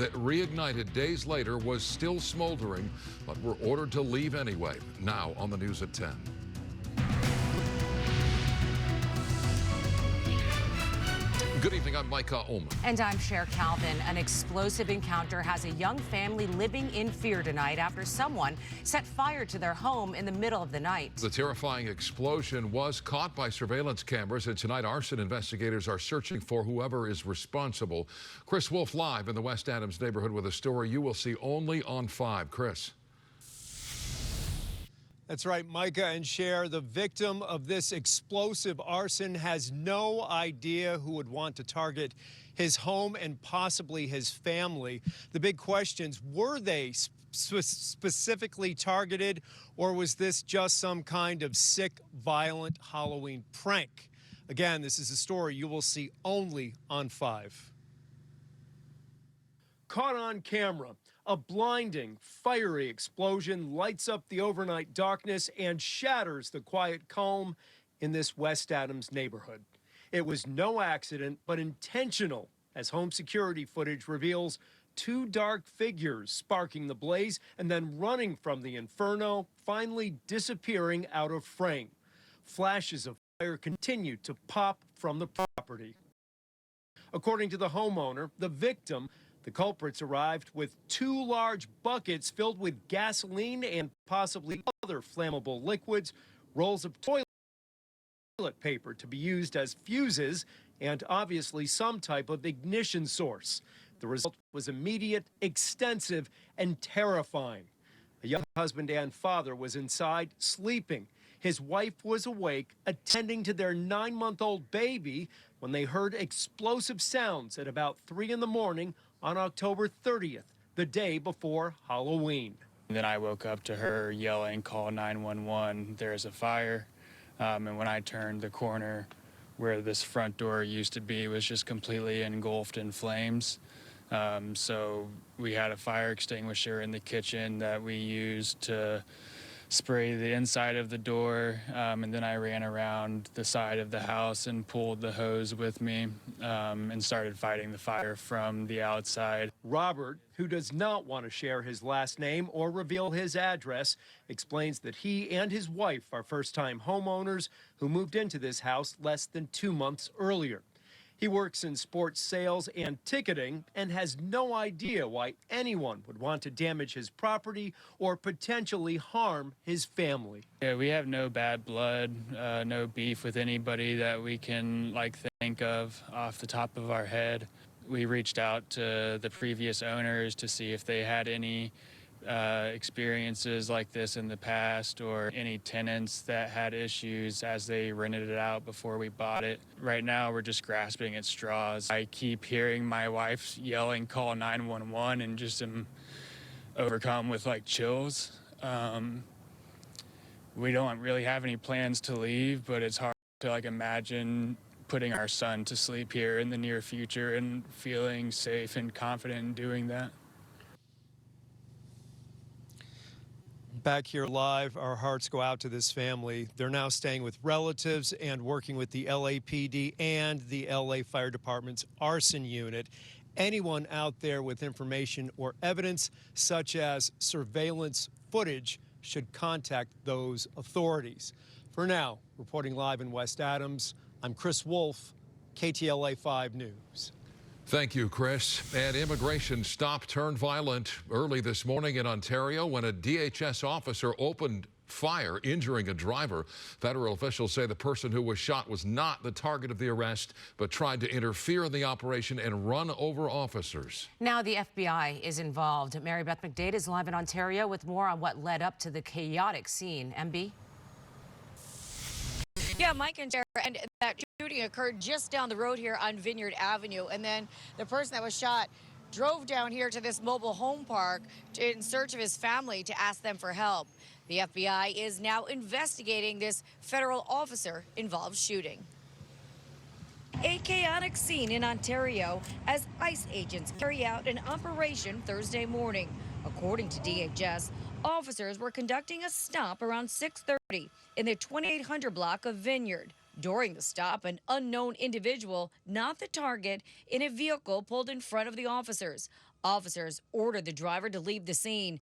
that reignited days later was still smoldering, but were ordered to leave anyway. Now on the news at 10. Good evening, I'm Micah Ullman. And I'm Cher Calvin. An explosive encounter has a young family living in fear tonight after someone set fire to their home in the middle of the night. The terrifying explosion was caught by surveillance cameras, and tonight arson investigators are searching for whoever is responsible. Chris Wolf live in the West Adams neighborhood with a story you will see only on 5. Chris. That's right, Micah and Cher. The victim of this explosive arson has no idea who would want to target his home and possibly his family. The big questions, were they specifically targeted, or was this just some kind of sick, violent Halloween prank? Again, this is a story you will see only on 5. Caught on camera. A blinding, fiery explosion lights up the overnight darkness and shatters the quiet calm in this West Adams neighborhood. It was no accident, but intentional, as home security footage reveals 2 dark figures sparking the blaze and then running from the inferno, finally disappearing out of frame. Flashes of fire continued to pop from the property. According to the homeowner, the victim, the culprits arrived with 2 large buckets filled with gasoline and possibly other flammable liquids, rolls of toilet paper to be used as fuses, and obviously some type of ignition source. The result was immediate, extensive, and terrifying. A young husband and father was inside, sleeping. His wife was awake, attending to their 9-month-old baby when they heard explosive sounds at about 3 in the morning on October 30th, the day before Halloween. And then I woke up to her yelling, "Call 911, there's a fire." And when I turned the corner where this front door used to be was just completely engulfed in flames. So we had a fire extinguisher in the kitchen that we used to spray the inside of the door, and then I ran around the side of the house and pulled the hose with me and started fighting the fire from the outside. Robert, who does not want to share his last name or reveal his address, explains that he and his wife are first-time homeowners who moved into this house less than 2 months earlier. He works in sports sales and ticketing and has no idea why anyone would want to damage his property or potentially harm his family. Yeah, we have no bad blood, no beef with anybody that we can think of off the top of our head. We reached out to the previous owners to see if they had any experiences like this in the past, or any tenants that had issues as they rented it out before we bought it. Right now we're just grasping at straws. I keep hearing my wife yelling, "Call 911," and just am overcome with chills. We don't really have any plans to leave, but it's hard to imagine putting our son to sleep here in the near future and feeling safe and confident in doing that. Back here live, our hearts go out to this family. They're now staying with relatives and working with the LAPD and the LA Fire Department's arson unit. Anyone out there with information or evidence, such as surveillance footage, should contact those authorities. For now, reporting live in West Adams, I'm Chris Wolf, KTLA 5 News. Thank you, Chris. And immigration stop turned violent early this morning in Ontario when a DHS officer opened fire, injuring a driver. Federal officials say the person who was shot was not the target of the arrest, but tried to interfere in the operation and run over officers. Now the FBI is involved. Mary Beth McDade is live in Ontario with more on what led up to the chaotic scene. MB? Yeah, Mike and Jared, and that shooting occurred just down the road here on Vineyard Avenue. And then the person that was shot drove down here to this mobile home park in search of his family to ask them for help. The FBI is now investigating this federal officer-involved shooting. A chaotic scene in Ontario as ICE agents carry out an operation Thursday morning. According to DHS, officers were conducting a stop around 6:30 in the 2800 block of Vineyard. During the stop, an unknown individual, not the target, in a vehicle pulled in front of the officers. Officers ordered the driver to leave the scene.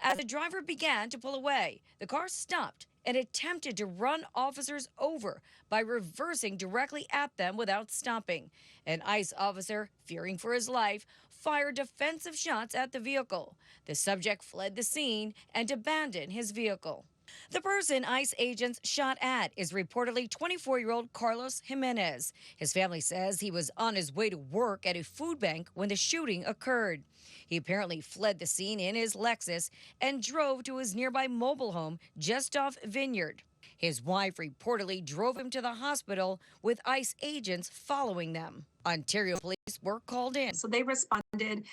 As the driver began to pull away, the car stopped and attempted to run officers over by reversing directly at them without stopping. An ICE officer, fearing for his life, fired defensive shots at the vehicle. The subject fled the scene and abandoned his vehicle. The person ICE agents shot at is reportedly 24-year-old Carlos Jimenez. His family says he was on his way to work at a food bank when the shooting occurred. He apparently fled the scene in his Lexus and drove to his nearby mobile home just off Vineyard. His wife reportedly drove him to the hospital with ICE agents following them. Ontario police were called in. So they responded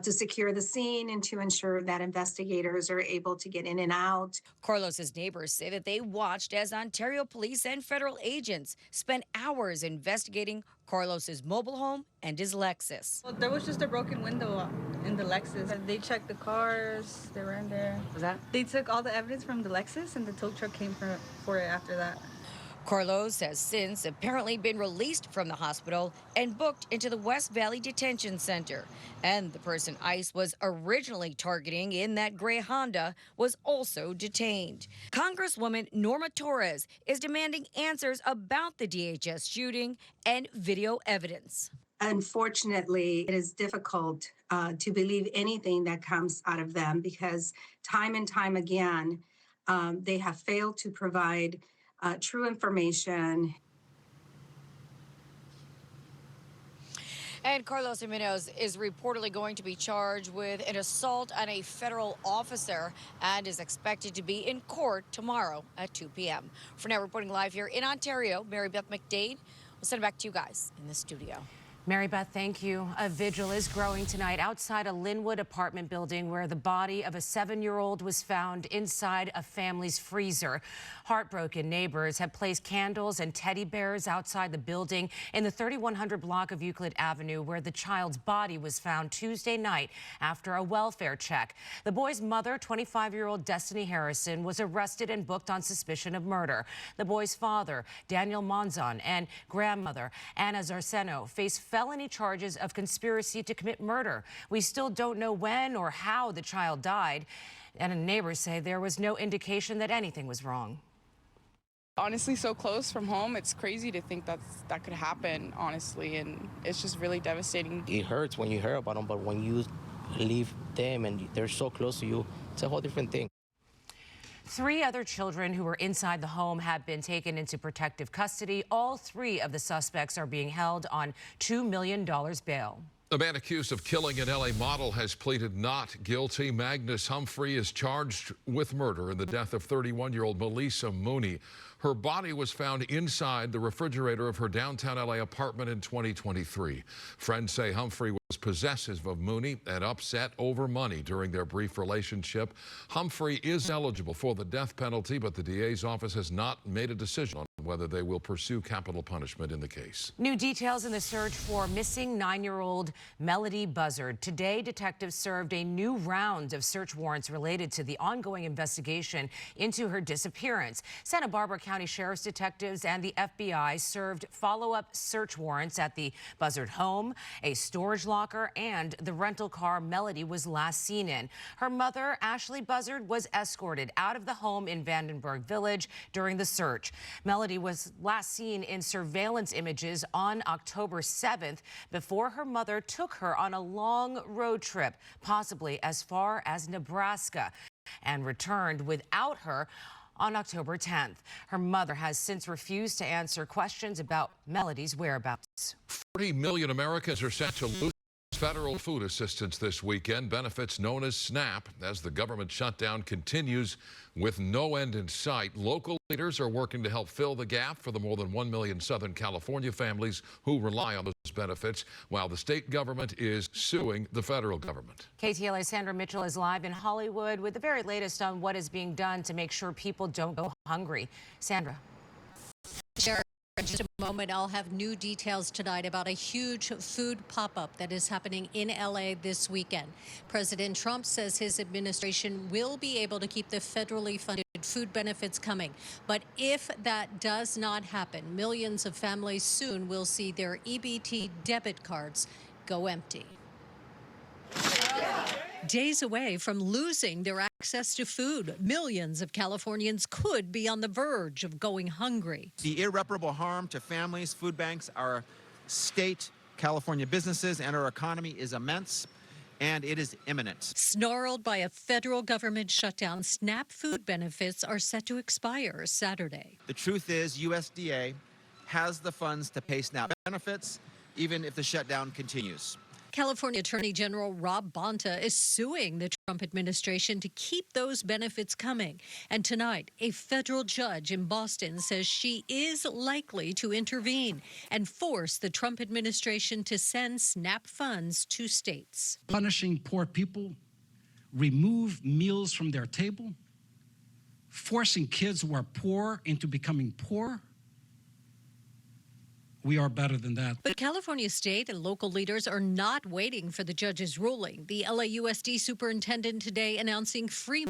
to secure the scene and to ensure that investigators are able to get in and out. Carlos's neighbors say that they watched as Ontario police and federal agents spent hours investigating Carlos's mobile home and his Lexus. Well, there was just a broken window in the Lexus. They checked the cars, they were in there. They took all the evidence from the Lexus and the tow truck came for it after that. Carlos has since apparently been released from the hospital and booked into the West Valley Detention Center. And the person ICE was originally targeting in that gray Honda was also detained. Congresswoman Norma Torres is demanding answers about the DHS shooting and video evidence. Unfortunately, it is difficult to believe anything that comes out of them because time and time again, they have failed to provide true information. And Carlos Jimenez is reportedly going to be charged with an assault on a federal officer and is expected to be in court tomorrow at 2 p.m. For now, reporting live here in Ontario, Mary Beth McDade. We'll send it back to you guys in the studio. Mary Beth, thank you. A vigil is growing tonight outside a Linwood apartment building where the body of a 7-year-old was found inside a family's freezer. Heartbroken neighbors have placed candles and teddy bears outside the building in the 3100 block of Euclid Avenue where the child's body was found Tuesday night after a welfare check. The boy's mother, 25-year-old Destiny Harrison, was arrested and booked on suspicion of murder. The boy's father, Daniel Monzon, and grandmother, Anna Zarceno, face felony charges of conspiracy to commit murder. We still don't know when or how the child died, and neighbors say there was no indication that anything was wrong. Honestly, so close from home, it's crazy to think that could happen, honestly, and it's just really devastating. It hurts when you hear about them, but when you leave them and they're so close to you, it's a whole different thing. 3 other children who were inside the home have been taken into protective custody. All 3 of the suspects are being held on $2 million bail. The man accused of killing an L.A. model has pleaded not guilty. Magnus Humphrey is charged with murder in the death of 31-year-old Melissa Mooney. Her body was found inside the refrigerator of her downtown L.A. apartment in 2023. Friends say Humphrey was possessive of Mooney and upset over money during their brief relationship. Humphrey is eligible for the death penalty, but the DA's office has not made a decision on whether they will pursue capital punishment in the case. New details in the search for missing 9-year-old Melody Buzzard. Today, detectives served a new round of search warrants related to the ongoing investigation into her disappearance. Santa Barbara County Sheriff's detectives and the FBI served follow-up search warrants at the Buzzard home, a storage locker, and the rental car Melody was last seen in. Her mother, Ashley Buzzard, was escorted out of the home in Vandenberg Village during the search. Melody was last seen in surveillance images on October 7th before her mother took her on a long road trip, possibly as far as Nebraska, and returned without her on October 10th. Her mother has since refused to answer questions about Melody's whereabouts. 40 million Americans are set to lose federal food assistance this weekend, benefits known as SNAP, as the government shutdown continues with no end in sight. Local leaders are working to help fill the gap for the more than 1 million Southern California families who rely on those benefits, while the state government is suing the federal government. KTLA's Sandra Mitchell is live in Hollywood with the very latest on what is being done to make sure people don't go hungry. Sandra. Sure. In just a moment, I'll have new details tonight about a huge food pop-up that is happening in LA this weekend. President Trump says his administration will be able to keep the federally funded food benefits coming. But if that does not happen, millions of families soon will see their EBT debit cards go empty. Days away from losing their access to food, millions of Californians could be on the verge of going hungry. The irreparable harm to families, food banks, our state, California businesses, and our economy is immense, and it is imminent. Snarled by a federal government shutdown, SNAP food benefits are set to expire Saturday. The truth is, USDA has the funds to pay SNAP benefits, even if the shutdown continues. California Attorney General Rob Bonta is suing the Trump administration to keep those benefits coming. And tonight, a federal judge in Boston says she is likely to intervene and force the Trump administration to send SNAP funds to states. Punishing poor people, remove meals from their table, forcing kids who are poor into becoming poor. We are better than that. But California state and local leaders are not waiting for the judge's ruling. The LAUSD superintendent today announcing free